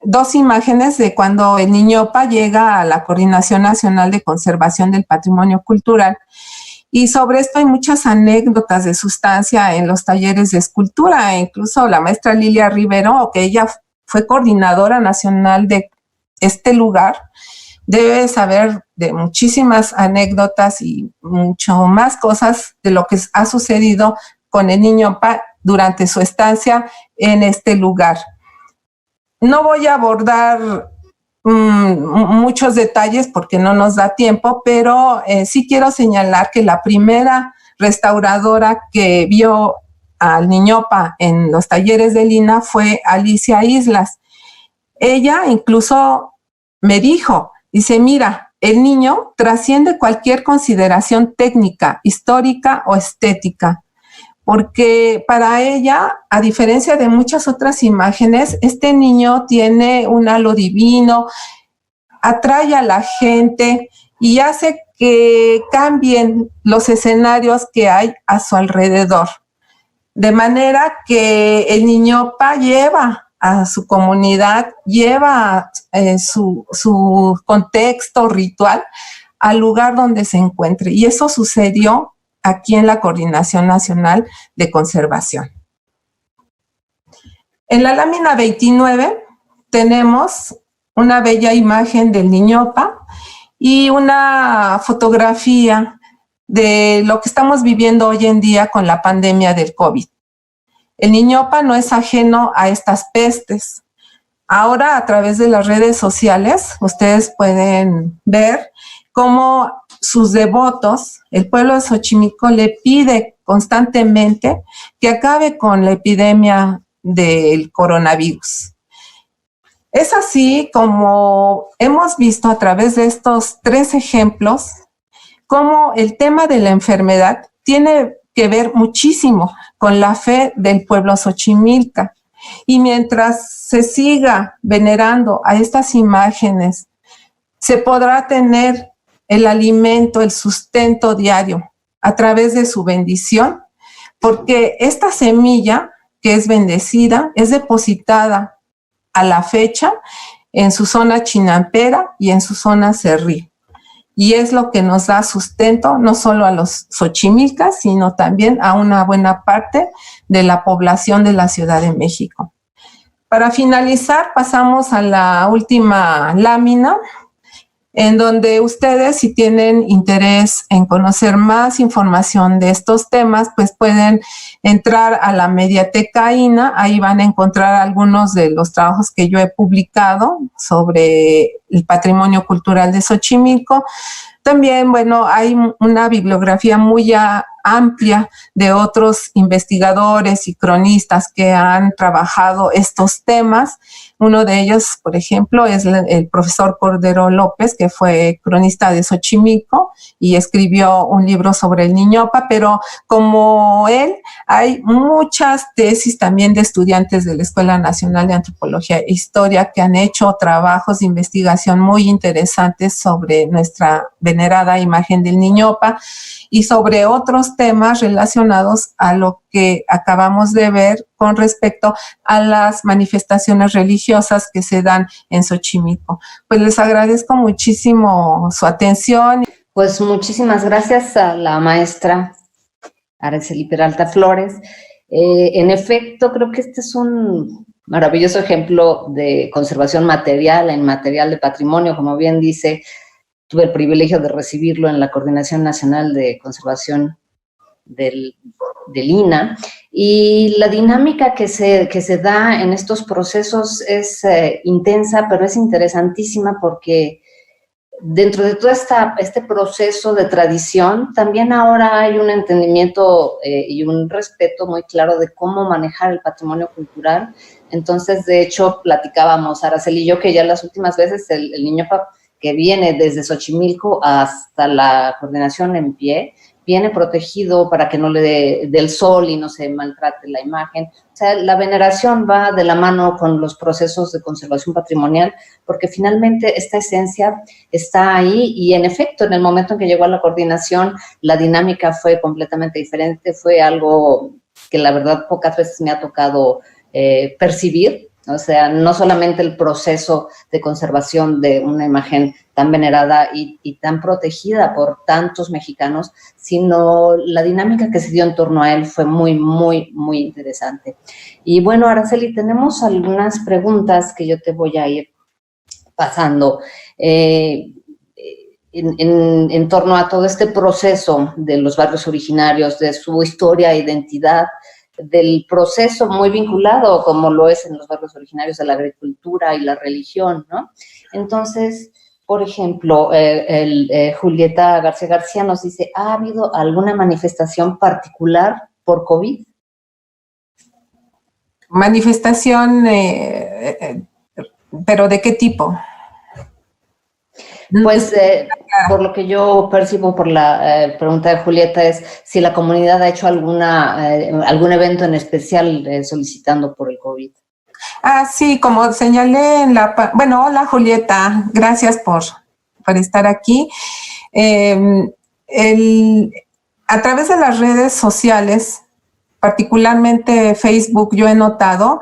dos imágenes de cuando el Niñopa llega a la Coordinación Nacional de Conservación del Patrimonio Cultural. Y sobre esto hay muchas anécdotas de sustancia en los talleres de escultura. Incluso la maestra Lilia Rivero, que ella fue coordinadora nacional de este lugar, debe saber de muchísimas anécdotas y mucho más cosas de lo que ha sucedido con el Niñopa durante su estancia en este lugar. No voy a abordar muchos detalles porque no nos da tiempo, pero sí quiero señalar que la primera restauradora que vio al Niñopa en los talleres de Lina fue Alicia Islas. Ella incluso me dijo, dice, mira, el niño trasciende cualquier consideración técnica, histórica o estética, porque para ella, a diferencia de muchas otras imágenes, este niño tiene un halo divino, atrae a la gente y hace que cambien los escenarios que hay a su alrededor. De manera que el Niñopa lleva a su comunidad, lleva su contexto ritual al lugar donde se encuentre. Y eso sucedió aquí en la Coordinación Nacional de Conservación. En la lámina 29 tenemos una bella imagen del Niñopa y una fotografía de lo que estamos viviendo hoy en día con la pandemia del COVID. El Niñopa no es ajeno a estas pestes. Ahora, a través de las redes sociales, ustedes pueden ver cómo sus devotos, el pueblo de Xochimilco, le pide constantemente que acabe con la epidemia del coronavirus. Es así como hemos visto a través de estos 3 ejemplos cómo el tema de la enfermedad tiene que ver muchísimo con la fe del pueblo xochimilca. Y mientras se siga venerando a estas imágenes, se podrá tener el alimento, el sustento diario a través de su bendición, porque esta semilla que es bendecida es depositada a la fecha en su zona chinampera y en su zona cerril. Y es lo que nos da sustento no solo a los xochimilcas, sino también a una buena parte de la población de la Ciudad de México. Para finalizar, pasamos a la última lámina, en donde ustedes, si tienen interés en conocer más información de estos temas, pues pueden entrar a la Mediateca INA. Ahí van a encontrar algunos de los trabajos que yo he publicado sobre el patrimonio cultural de Xochimilco. También, bueno, hay una bibliografía muy amplia de otros investigadores y cronistas que han trabajado estos temas. Uno de ellos, por ejemplo, es el profesor Cordero López, que fue cronista de Xochimilco y escribió un libro sobre el Niñopa, pero como él, hay muchas tesis también de estudiantes de la Escuela Nacional de Antropología e Historia que han hecho trabajos de investigación muy interesantes sobre nuestra venerada imagen del Niñopa y sobre otros temas relacionados a lo que acabamos de ver con respecto a las manifestaciones religiosas que se dan en Xochimilco. Pues les agradezco muchísimo su atención. Pues muchísimas gracias a la maestra Araceli Peralta Flores. En efecto, creo que este es un maravilloso ejemplo de conservación material e inmaterial de patrimonio, como bien dice. Tuve el privilegio de recibirlo en la Coordinación Nacional de Conservación del INA, y la dinámica que se da en estos procesos es intensa, pero es interesantísima porque dentro de todo este proceso de tradición, también ahora hay un entendimiento y un respeto muy claro de cómo manejar el patrimonio cultural. Entonces, de hecho, platicábamos, Araceli y yo, que ya las últimas veces el Niñopa, que viene desde Xochimilco hasta la coordinación en pie, viene protegido para que no le dé del sol y no se maltrate la imagen. O sea, la veneración va de la mano con los procesos de conservación patrimonial, porque finalmente esta esencia está ahí y, en efecto, en el momento en que llegó a la coordinación, la dinámica fue completamente diferente. Fue algo que, la verdad, pocas veces me ha tocado percibir. O sea, no solamente el proceso de conservación de una imagen tan venerada y tan protegida por tantos mexicanos, sino la dinámica que se dio en torno a él fue muy, muy, muy interesante. Y bueno, Araceli, tenemos algunas preguntas que yo te voy a ir pasando en torno a todo este proceso de los barrios originarios, de su historia e identidad, del proceso muy vinculado, como lo es en los barrios originarios, a la agricultura y la religión, ¿no? Entonces, por ejemplo, Julieta García nos dice, ¿ha habido alguna manifestación particular por COVID? Manifestación, ¿pero de qué tipo? Pues por lo que yo percibo por la pregunta de Julieta es si la comunidad ha hecho algún evento en especial solicitando por el COVID. Sí, como señalé en la... Bueno, hola Julieta, gracias por estar aquí. A través de las redes sociales, particularmente Facebook, yo he notado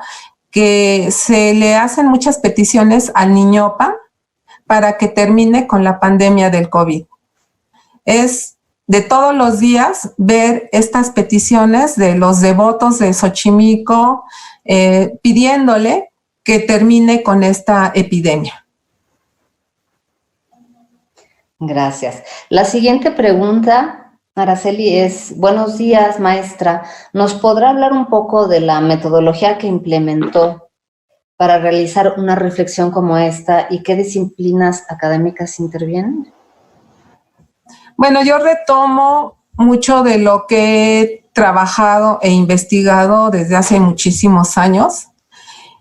que se le hacen muchas peticiones al Niñopa para que termine con la pandemia del COVID. Es de todos los días ver estas peticiones de los devotos de Xochimilco pidiéndole que termine con esta epidemia. Gracias. La siguiente pregunta Araceli, buenos días, maestra. ¿Nos podrá hablar un poco de la metodología que implementó para realizar una reflexión como esta y qué disciplinas académicas intervienen? Bueno, yo retomo mucho de lo que he trabajado e investigado desde hace muchísimos años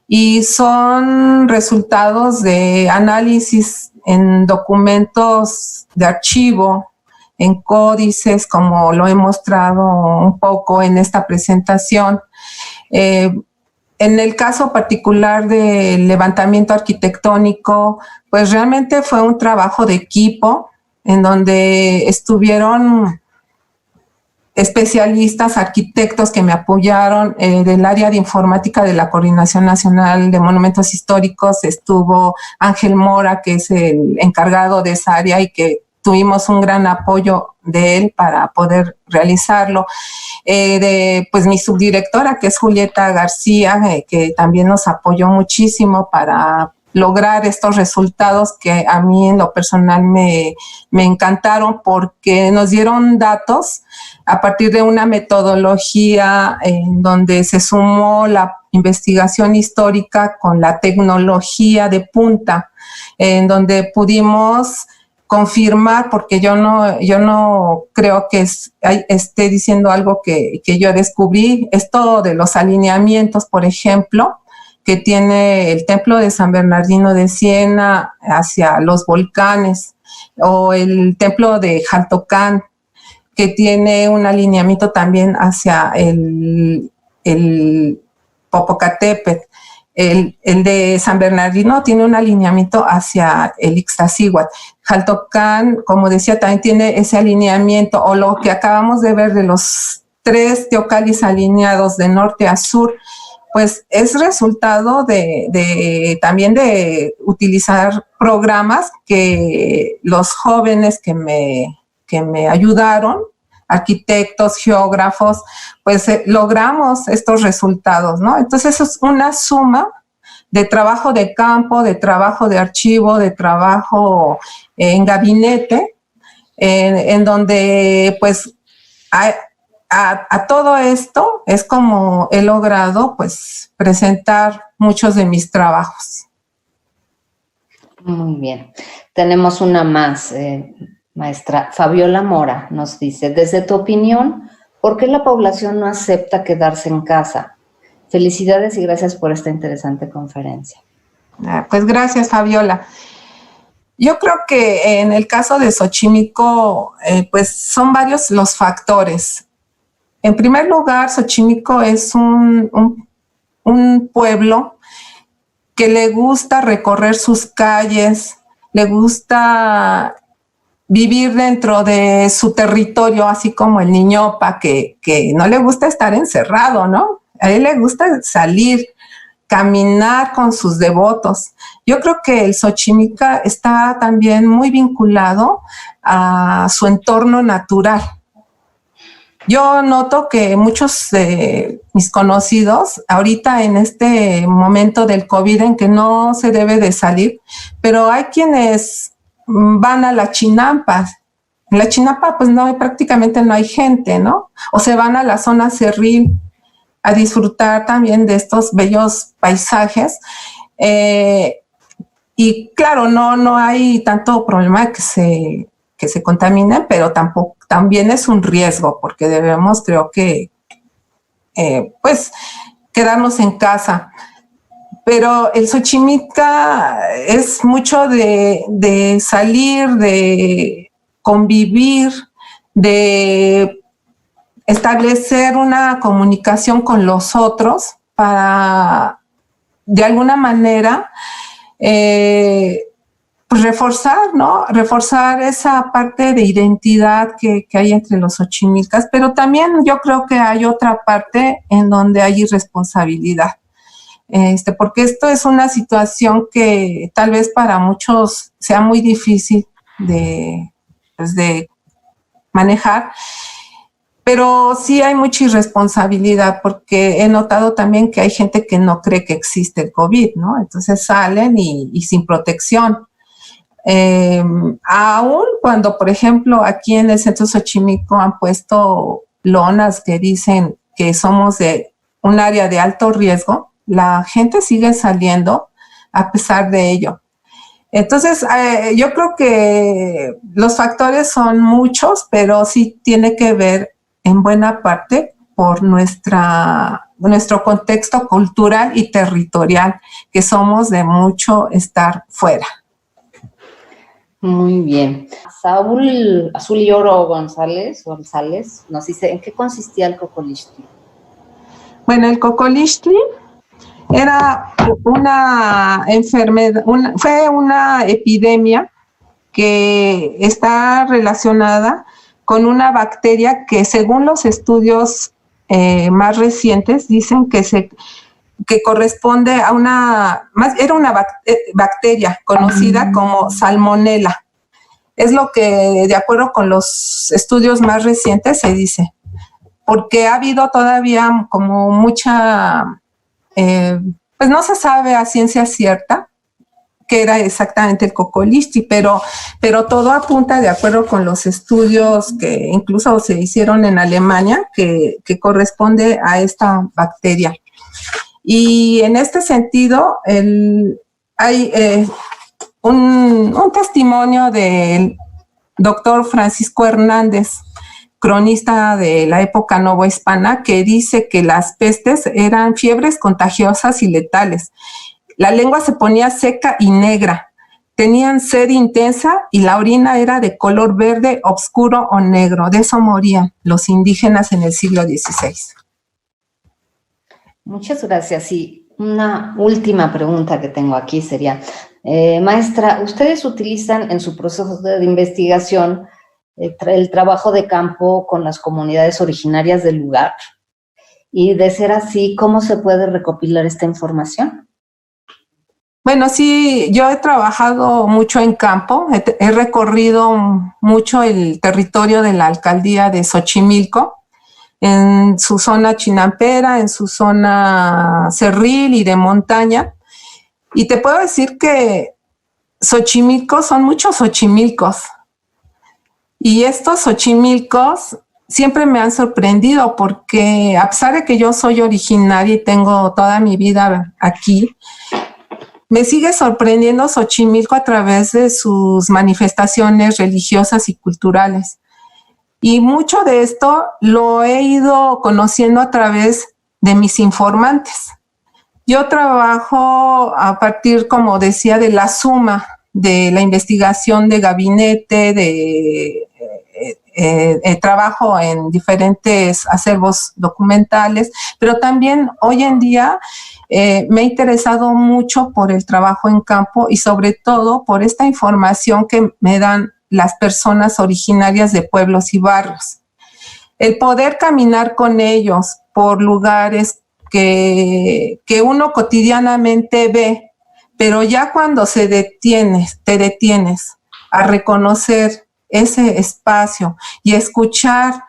y son resultados de análisis en documentos de archivo, en códices, como lo he mostrado un poco en esta presentación. En el caso particular del levantamiento arquitectónico, pues realmente fue un trabajo de equipo en donde estuvieron especialistas, arquitectos que me apoyaron del área de informática de la Coordinación Nacional de Monumentos Históricos. Estuvo Ángel Mora, que es el encargado de esa área y que tuvimos un gran apoyo de él para poder realizarlo. Pues mi subdirectora, que es Julieta García, que también nos apoyó muchísimo para lograr estos resultados que a mí en lo personal me encantaron, porque nos dieron datos a partir de una metodología en donde se sumó la investigación histórica con la tecnología de punta, en donde pudimos confirmar, porque yo no creo que esté diciendo algo que yo descubrí, esto de los alineamientos, por ejemplo, que tiene el templo de San Bernardino de Siena hacia los volcanes, o el templo de Jaltocán, que tiene un alineamiento también hacia el Popocatépetl. El de San Bernardino tiene un alineamiento hacia el Ixtaccíhuatl. Jaltocán, como decía, también tiene ese alineamiento, o lo que acabamos de ver de los 3 teocalis alineados de norte a sur, pues es resultado también de utilizar programas que los jóvenes que me ayudaron, arquitectos, geógrafos, pues logramos estos resultados, ¿no? Entonces eso es una suma de trabajo de campo, de trabajo de archivo, de trabajo en gabinete, en donde pues a todo esto es como he logrado pues presentar muchos de mis trabajos. Muy bien. Tenemos una más, maestra. Fabiola Mora nos dice, desde tu opinión, ¿por qué la población no acepta quedarse en casa? Felicidades y gracias por esta interesante conferencia. Pues gracias, Fabiola. Yo creo que en el caso de Xochimilco, pues son varios los factores. En primer lugar, Xochimilco es un pueblo que le gusta recorrer sus calles, le gusta vivir dentro de su territorio, así como el Niñopa, que no le gusta estar encerrado, ¿no? A él le gusta salir, caminar con sus devotos. Yo creo que el Xochimilco está también muy vinculado a su entorno natural. Yo noto que muchos de mis conocidos, ahorita en este momento del COVID en que no se debe de salir, pero hay quienes van a la Chinampa. En la Chinampa pues prácticamente no hay gente, ¿no? O se van a la zona cerril a disfrutar también de estos bellos paisajes. Y claro, no hay tanto problema que se contaminen, pero también es un riesgo, porque debemos, creo que, pues, quedarnos en casa. Pero el Xochimilco es mucho de salir, de convivir, de establecer una comunicación con los otros para, de alguna manera, pues reforzar, ¿no? Reforzar esa parte de identidad que hay entre los xochimilcas, pero también yo creo que hay otra parte en donde hay irresponsabilidad. Porque esto es una situación que tal vez para muchos sea muy difícil de manejar, pero sí hay mucha irresponsabilidad, porque he notado también que hay gente que no cree que existe el COVID, ¿no? Entonces salen y sin protección. Aún cuando, por ejemplo, aquí en el centro Xochimilco han puesto lonas que dicen que somos de un área de alto riesgo, la gente sigue saliendo a pesar de ello. Entonces, yo creo que los factores son muchos, pero sí tiene que ver en buena parte por nuestro contexto cultural y territorial, que somos de mucho estar fuera. Muy bien. Saúl Azul y Oro González nos dice, ¿en qué consistía el Cocolixtli? Bueno, el Cocolixtli era una enfermedad, fue una epidemia que está relacionada con una bacteria que, según los estudios más recientes, dicen que corresponde a era una bacteria conocida como salmonela. Es lo que, de acuerdo con los estudios más recientes, se dice. Porque ha habido todavía como mucha, pues no se sabe a ciencia cierta qué era exactamente el Cocolixtli, pero todo apunta, de acuerdo con los estudios que incluso se hicieron en Alemania, que corresponde a esta bacteria. Y en este sentido, hay un testimonio del doctor Francisco Hernández, cronista de la época novohispana, que dice que las pestes eran fiebres contagiosas y letales. La lengua se ponía seca y negra, tenían sed intensa y la orina era de color verde, oscuro o negro. De eso morían los indígenas en el siglo XVI. Muchas gracias. Y una última pregunta que tengo aquí sería, maestra, ¿ustedes utilizan en su proceso de investigación el trabajo de campo con las comunidades originarias del lugar? Y de ser así, ¿cómo se puede recopilar esta información? Bueno, sí, yo he trabajado mucho en campo, he recorrido mucho el territorio de la alcaldía de Xochimilco, en su zona chinampera, en su zona cerril y de montaña. Y te puedo decir que Xochimilco son muchos Xochimilcos. Y estos Xochimilcos siempre me han sorprendido porque, a pesar de que yo soy originaria y tengo toda mi vida aquí, me sigue sorprendiendo Xochimilco a través de sus manifestaciones religiosas y culturales. Y mucho de esto lo he ido conociendo a través de mis informantes. Yo trabajo a partir, como decía, de la suma de la investigación de gabinete, trabajo en diferentes acervos documentales, pero también hoy en día me he interesado mucho por el trabajo en campo y sobre todo por esta información que me dan las personas originarias de pueblos y barrios. El poder caminar con ellos por lugares que uno cotidianamente ve, pero ya cuando te detienes a reconocer ese espacio y escuchar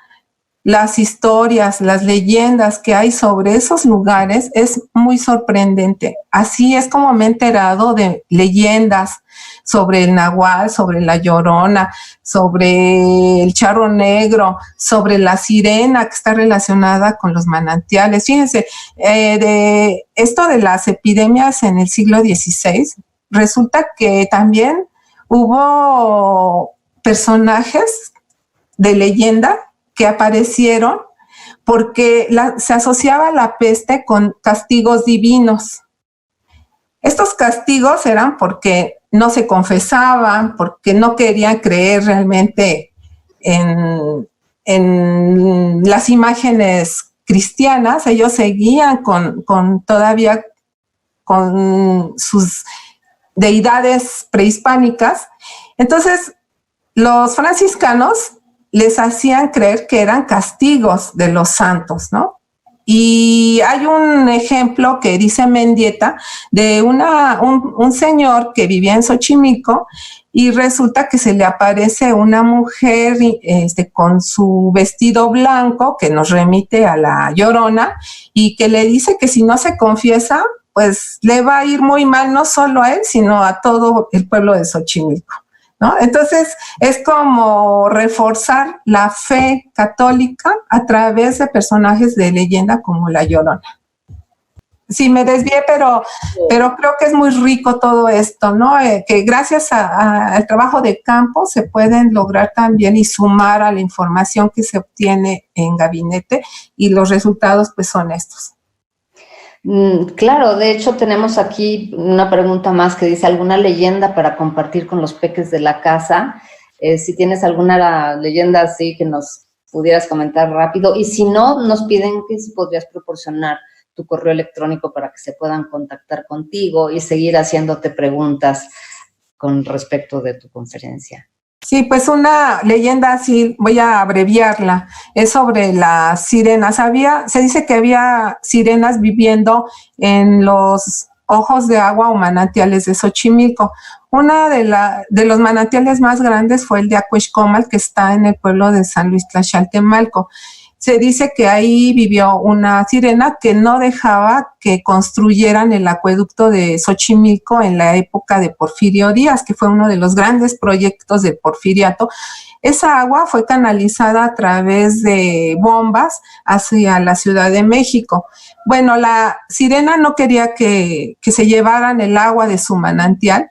las historias, las leyendas que hay sobre esos lugares, es muy sorprendente. Así es como me he enterado de leyendas sobre el Nahual, sobre la Llorona, sobre el Charro Negro, sobre la Sirena, que está relacionada con los manantiales. Fíjense, de esto de las epidemias en el siglo XVI, resulta que también hubo personajes de leyenda que aparecieron porque se asociaba la peste con castigos divinos. Estos castigos eran porque no se confesaban, porque no querían creer realmente en las imágenes cristianas. Ellos seguían todavía con sus deidades prehispánicas. Entonces, los franciscanos les hacían creer que eran castigos de los santos, ¿no? Y hay un ejemplo que dice Mendieta de un señor que vivía en Xochimilco y resulta que se le aparece una mujer con su vestido blanco que nos remite a la Llorona y que le dice que si no se confiesa, pues le va a ir muy mal no solo a él, sino a todo el pueblo de Xochimilco. ¿no? Entonces, es como reforzar la fe católica a través de personajes de leyenda como La Llorona. Sí, me desvié, pero creo que es muy rico todo esto, ¿no? Que gracias al trabajo de campo se pueden lograr también y sumar a la información que se obtiene en gabinete, y los resultados pues son estos. Claro, de hecho tenemos aquí una pregunta más que dice, ¿alguna leyenda para compartir con los peques de la casa? Si tienes alguna leyenda así que nos pudieras comentar rápido, y si no, nos piden que si podrías proporcionar tu correo electrónico para que se puedan contactar contigo y seguir haciéndote preguntas con respecto de tu conferencia. Sí, pues una leyenda así, voy a abreviarla, es sobre las sirenas. Se dice que había sirenas viviendo en los ojos de agua o manantiales de Xochimilco. Una de los manantiales más grandes fue el de Acuixcomal, que está en el pueblo de San Luis Tlaxcaltemalco. Se dice que ahí vivió una sirena que no dejaba que construyeran el acueducto de Xochimilco en la época de Porfirio Díaz, que fue uno de los grandes proyectos del Porfiriato. Esa agua fue canalizada a través de bombas hacia la Ciudad de México. Bueno, la sirena no quería que se llevaran el agua de su manantial,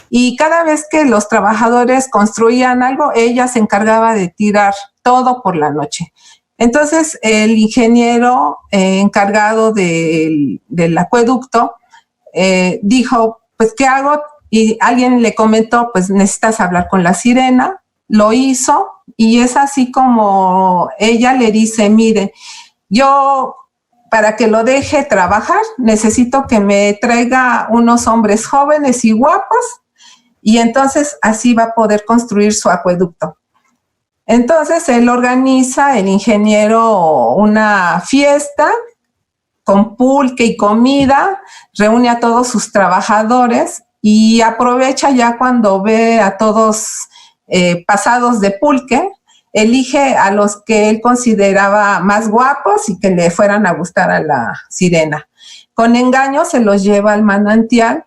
y cada vez que los trabajadores construían algo, ella se encargaba de tirar todo por la noche. Entonces, el ingeniero encargado del acueducto dijo, pues, ¿qué hago? Y alguien le comentó, pues, necesitas hablar con la sirena. Lo hizo, y es así como ella le dice, mire, yo, para que lo deje trabajar, necesito que me traiga unos hombres jóvenes y guapos, y entonces así va a poder construir su acueducto. Entonces él organiza, el ingeniero, una fiesta con pulque y comida, reúne a todos sus trabajadores y aprovecha ya cuando ve a todos pasados de pulque, elige a los que él consideraba más guapos y que le fueran a gustar a la sirena. Con engaño se los lleva al manantial,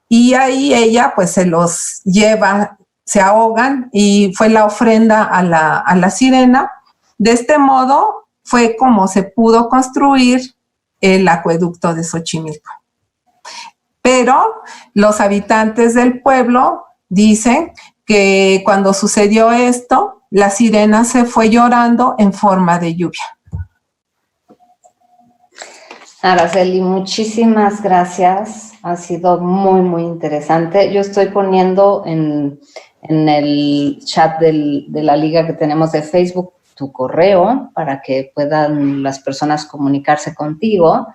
y ahí ella pues se los lleva, se ahogan, y fue la ofrenda a la sirena. De este modo fue como se pudo construir el acueducto de Xochimilco. Pero los habitantes del pueblo dicen que cuando sucedió esto, la sirena se fue llorando en forma de lluvia. Araceli, muchísimas gracias. Ha sido muy, muy interesante. Yo estoy poniendo en el chat de la liga que tenemos de Facebook tu correo para que puedan las personas comunicarse contigo.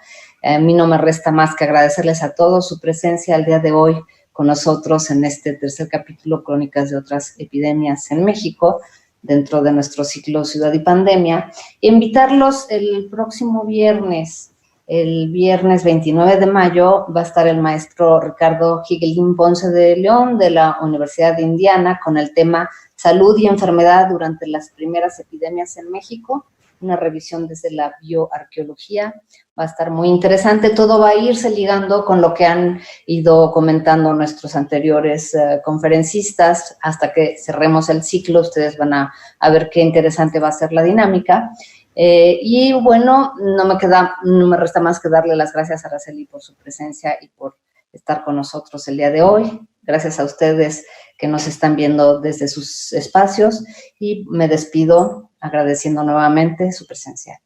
A mí no me resta más que agradecerles a todos su presencia el día de hoy con nosotros en este tercer capítulo, Crónicas de otras epidemias en México, dentro de nuestro ciclo Ciudad y Pandemia. Invitarlos el próximo viernes. El viernes 29 de mayo va a estar el maestro Ricardo Higuelín Ponce de León de la Universidad de Indiana con el tema Salud y enfermedad durante las primeras epidemias en México, una revisión desde la bioarqueología. Va a estar muy interesante, todo va a irse ligando con lo que han ido comentando nuestros anteriores conferencistas. Hasta que cerremos el ciclo, ustedes van a ver qué interesante va a ser la dinámica. Y bueno, no me resta más que darle las gracias a Araceli por su presencia y por estar con nosotros el día de hoy. Gracias a ustedes que nos están viendo desde sus espacios, y me despido agradeciendo nuevamente su presencia.